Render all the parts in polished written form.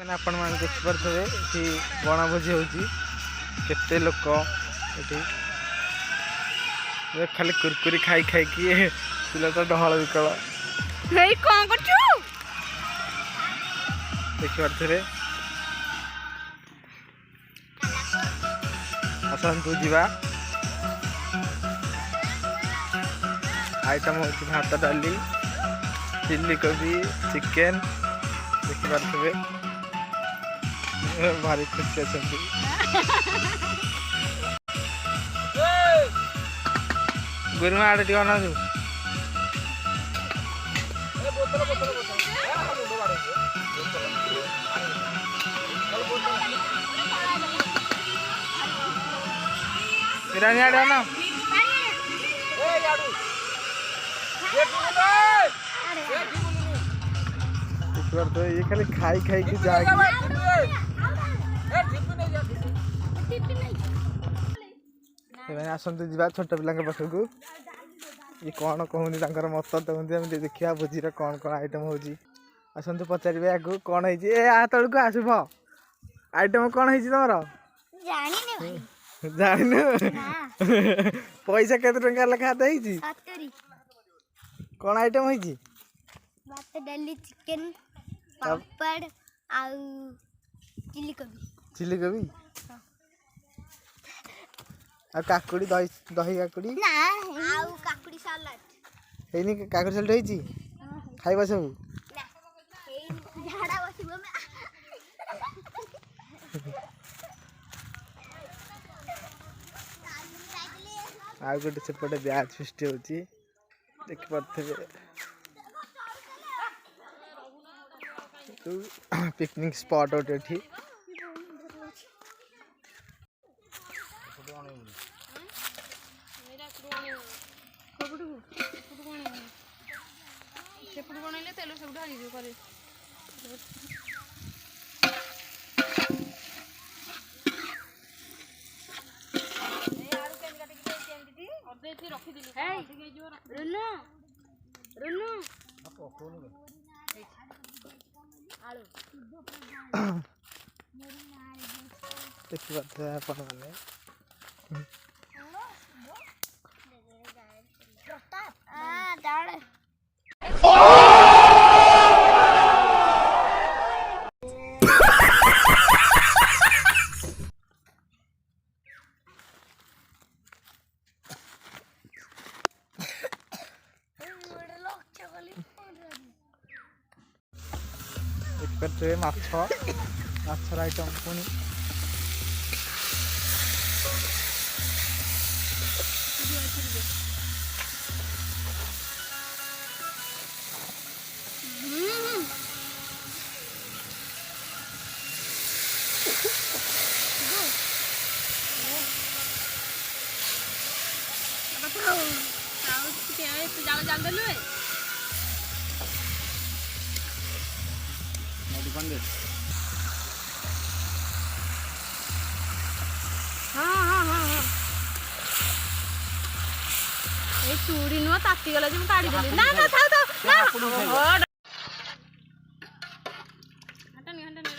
मैंने आपण मान देखिपे कि बनभोजी होती केते लोक ये खाली कुरकुरी खाई खाई पिला तो डहल विकल देखिपे आसतु जीवा आइटम हूँ भात डाली चिल्ली कोबी चिकेन देखिपे भारी खुशी अच्छा गुरुमा आड़े टी अना बिरानी आड़े अना तो ये खाली खाई खाई की जाएगी आसतु जा छोट पिला पाखक ये कौन कहूनी मत कहते देखा भोजी कौन कौन आइटम हो आसतु पचारे आगु कौन है तलक आसभ आइटम कौन है तुम जान पैसा केते टंका लेखा कौन आइटम है भात डाली चिकेन पापड़ आउ चिल्ली कोबी आ काकुड़ी दही दही काकुड़ी ना आउ काकुड़ी सलाद हेनी काकुड़ी सलाद होईची खाइबा सब ना हे झाड़ा बसिबो में आ गोटे सेपटे ब्याज सृष्टि होची देख पाथे पिकनिक स्पॉट होटे एठी देखि पाथे आपण माने दाड़ देखिए माछर आइटम पुणी चूड़ी नुह ताती गला जो काढ़ी देली ना ना थाओ थाओ ना हटनी हटनी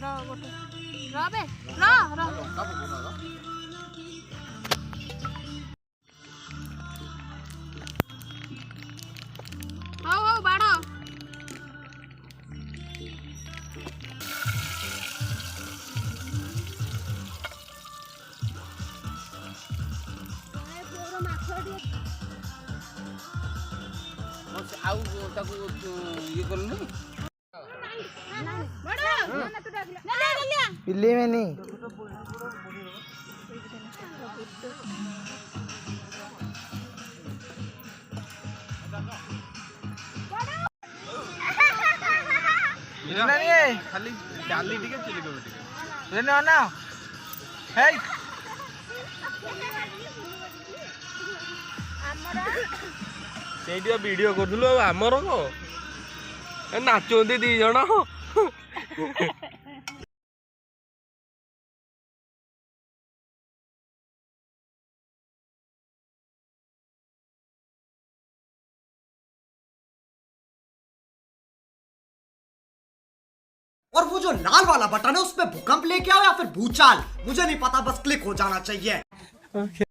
रा गोटे रा बे रा रा हाउ हाउ बाड़ो आउ ताकू ये करनी पिल्ली में नहीं खाली डाली टिके चिली कोबी टिके ना ना हे ସେଇଠି ଭିଡ଼ିଓ କରୁଥିଲୁ ଆଉ ଆମର ନାଚନ୍ତି 2 ଜଣ और वो जो लाल वाला बटन है उस पे भूकंप लेके आओ या फिर भूचाल, मुझे नहीं पता, बस क्लिक हो जाना चाहिए।